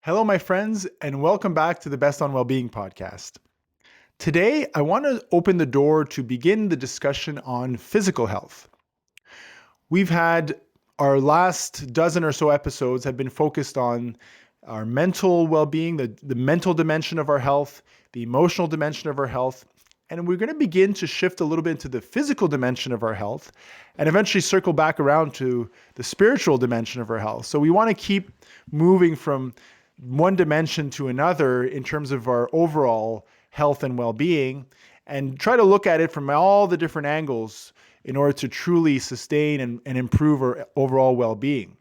Hello, my friends, and welcome back to the Best on Wellbeing podcast. Today, I want to open the door to begin the discussion on physical health. We've had our last dozen or so episodes have been focused on our mental well-being, the mental dimension of our health, the emotional dimension of our health, and we're going to begin to shift a little bit into the physical dimension of our health and eventually circle back around to the spiritual dimension of our health. So we want to keep moving from one dimension to another in terms of our overall health and well-being and try to look at it from all the different angles in order to truly sustain and improve our overall well-being.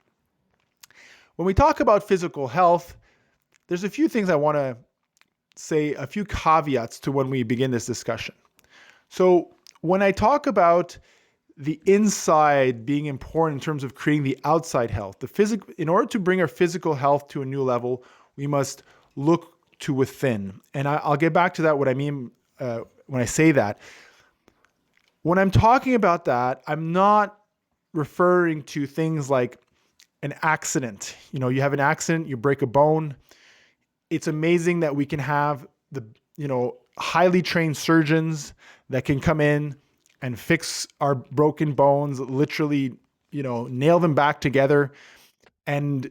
When we talk about physical health, there's a few things I want to say, a few caveats to when we begin this discussion. So when I talk about the inside being important in terms of creating the outside health, in order to bring our physical health to a new level, we must look to within. And I'll get back to that, what I mean when I say that. When I'm talking about that, I'm not referring to things like an accident. You have an accident, you break a bone. It's amazing that we can have highly trained surgeons that can come in and fix our broken bones, literally, nail them back together, and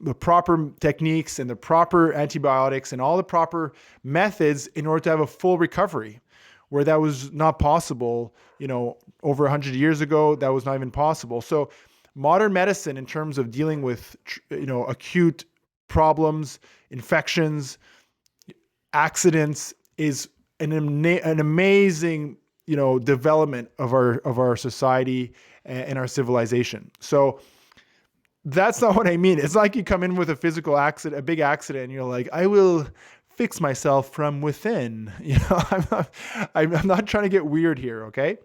the proper techniques and the proper antibiotics and all the proper methods in order to have a full recovery, where that was not possible, over 100 years ago, that was not even possible. So modern medicine, in terms of dealing with, acute problems, infections, accidents, is an amazing, development of our society and our civilization. So that's not what I mean. It's like you come in with a physical accident, a big accident, and you're like, I will fix myself from within. I'm not trying to get weird here, okay?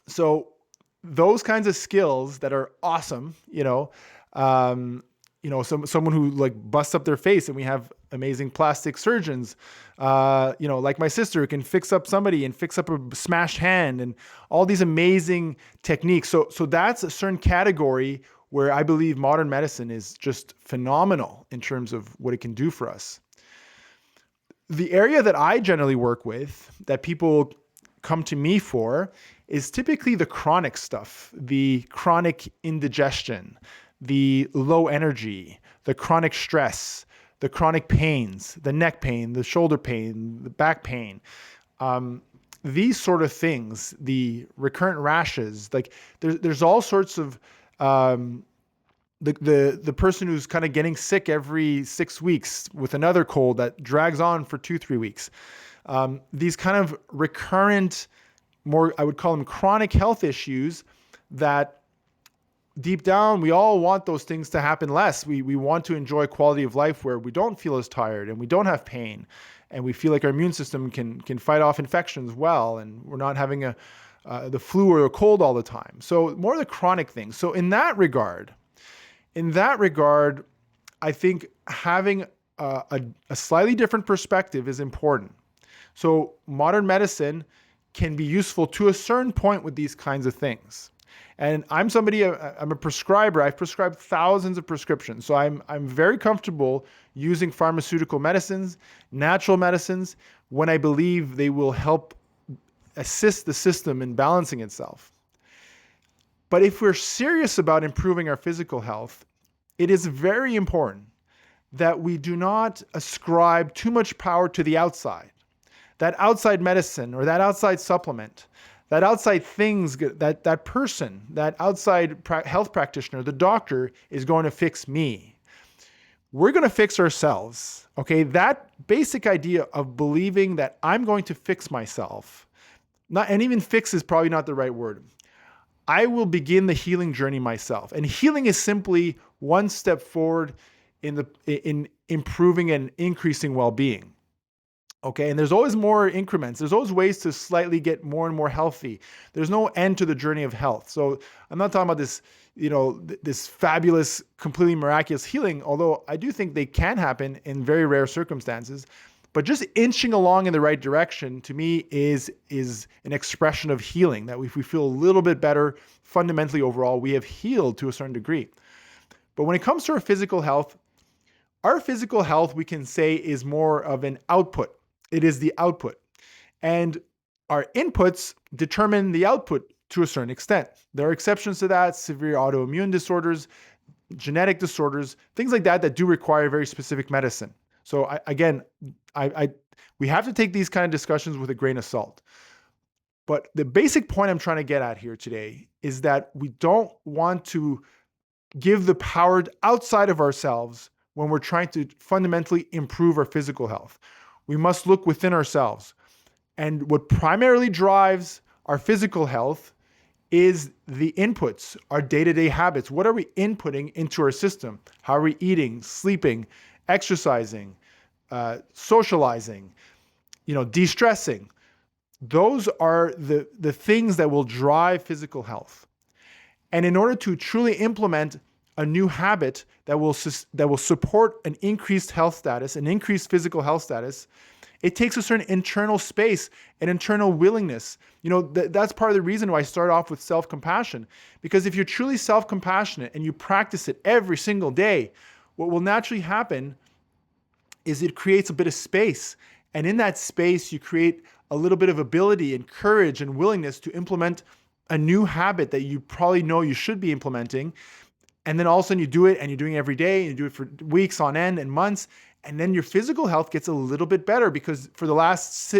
So those kinds of skills that are awesome, someone who like busts up their face, and we have amazing plastic surgeons, like my sister, who can fix up somebody and fix up a smashed hand, and all these amazing techniques. So that's a certain category where I believe modern medicine is just phenomenal in terms of what it can do for us. The area that I generally work with, that people come to me for, is typically the chronic stuff, the chronic indigestion, the low energy, the chronic stress, the chronic pains, the neck pain, the shoulder pain, the back pain, these sort of things, the recurrent rashes. Like there's all sorts of the person who's kind of getting sick every 6 weeks with another cold that drags on for 2-3 weeks. These kind of recurrent, more, I would call them chronic health issues that deep down, we all want those things to happen less. We want to enjoy quality of life where we don't feel as tired and we don't have pain, and we feel like our immune system can fight off infections well, and we're not having the flu or a cold all the time. So more the chronic things. So in that regard, I think having a slightly different perspective is important. So modern medicine can be useful to a certain point with these kinds of things. And I'm a prescriber. I've prescribed thousands of prescriptions. So I'm very comfortable using pharmaceutical medicines, natural medicines, when I believe they will help assist the system in balancing itself. But if we're serious about improving our physical health, it is very important that we do not ascribe too much power to the outside. That outside medicine or that outside supplement, that outside things, that person, that outside health practitioner, the doctor, is going to fix me. We're going to fix ourselves, okay? That basic idea of believing that I'm going to fix myself, and even fix is probably not the right word. I will begin the healing journey myself. And healing is simply one step forward in improving and increasing well-being. Okay, and there's always more increments. There's always ways to slightly get more and more healthy. There's no end to the journey of health. So I'm not talking about this, this fabulous, completely miraculous healing, although I do think they can happen in very rare circumstances. But just inching along in the right direction, to me, is an expression of healing, that if we feel a little bit better, fundamentally overall, we have healed to a certain degree. But when it comes to our physical health, Our physical health, we can say, is more of an output. It is the output. And our inputs determine the output to a certain extent. There are exceptions to that: severe autoimmune disorders, genetic disorders, things like that do require very specific medicine. So we have to take these kind of discussions with a grain of salt. But the basic point I'm trying to get at here today is that we don't want to give the power outside of ourselves when we're trying to fundamentally improve our physical health. We must look within ourselves. And what primarily drives our physical health is the inputs, our day-to-day habits. What are we inputting into our system? How are we eating, sleeping, exercising, socializing, de-stressing? Those are the things that will drive physical health. And in order to truly implement a new habit that will support an increased health status, an increased physical health status, it takes a certain internal space, an internal willingness. That's part of the reason why I start off with self-compassion. Because if you're truly self-compassionate and you practice it every single day, what will naturally happen is it creates a bit of space. And in that space, you create a little bit of ability and courage and willingness to implement a new habit that you probably know you should be implementing. And then all of a sudden you do it, and you're doing it every day, and you do it for weeks on end and months. And then your physical health gets a little bit better because for the last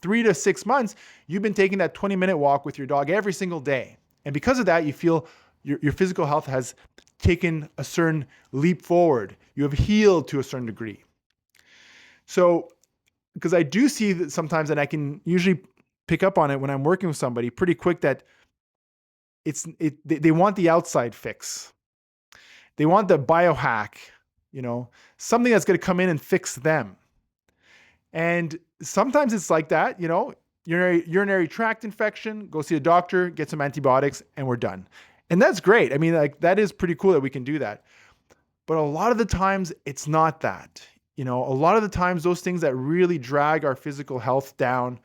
3 to 6 months, you've been taking that 20-minute walk with your dog every single day. And because of that, you feel your physical health has taken a certain leap forward. You have healed to a certain degree. So, because I do see that sometimes, and I can usually pick up on it when I'm working with somebody pretty quick, that they want the outside fix. They want the biohack, something that's going to come in and fix them. And sometimes it's like that, urinary tract infection, go see a doctor, get some antibiotics, and we're done. And that's great. I mean, that is pretty cool that we can do that. But a lot of the times it's not that. A lot of the times those things that really drag our physical health down,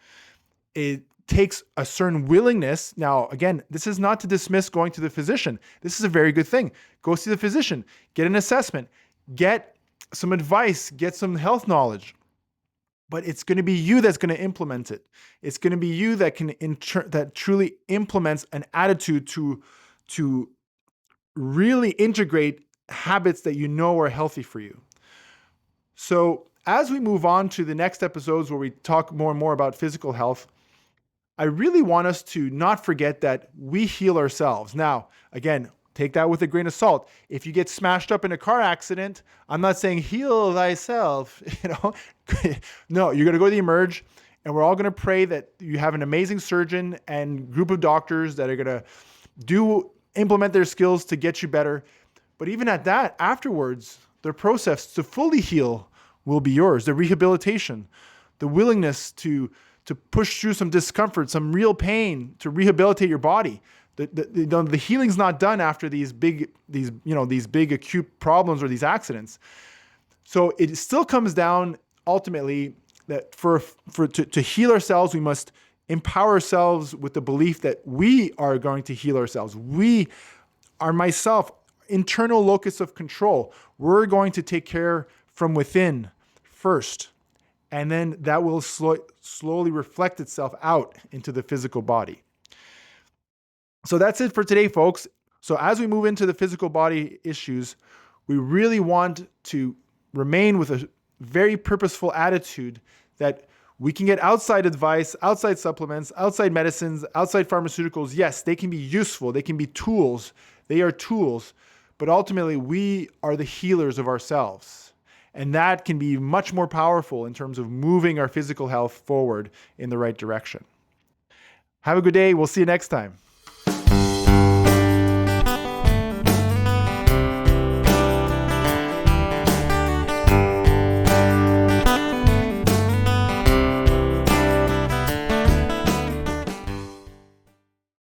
it takes a certain willingness. Now, again, this is not to dismiss going to the physician. This is a very good thing. Go see the physician, get an assessment, get some advice, get some health knowledge. But it's going to be you that's going to implement it. It's going to be you that that truly implements an attitude to really integrate habits that are healthy for you. So as we move on to the next episodes where we talk more and more about physical health, I really want us to not forget that we heal ourselves. Now, again, take that with a grain of salt. If you get smashed up in a car accident, I'm not saying heal thyself, No, you're going to go to the Emerge, and we're all going to pray that you have an amazing surgeon and group of doctors that are going to implement their skills to get you better. But even at that, afterwards, the process to fully heal will be yours. The rehabilitation, the willingness to push through some discomfort, some real pain, to rehabilitate your body. The healing's not done after these big acute problems or these accidents. So it still comes down ultimately that to heal ourselves, we must empower ourselves with the belief that we are going to heal ourselves. We are internal locus of control. We're going to take care from within first. And then that will slowly reflect itself out into the physical body. So that's it for today, folks. So as we move into the physical body issues, we really want to remain with a very purposeful attitude that we can get outside advice, outside supplements, outside medicines, outside pharmaceuticals. Yes, they can be useful. They can be tools. They are tools. But ultimately, we are the healers of ourselves. And that can be much more powerful in terms of moving our physical health forward in the right direction. Have a good day. We'll see you next time.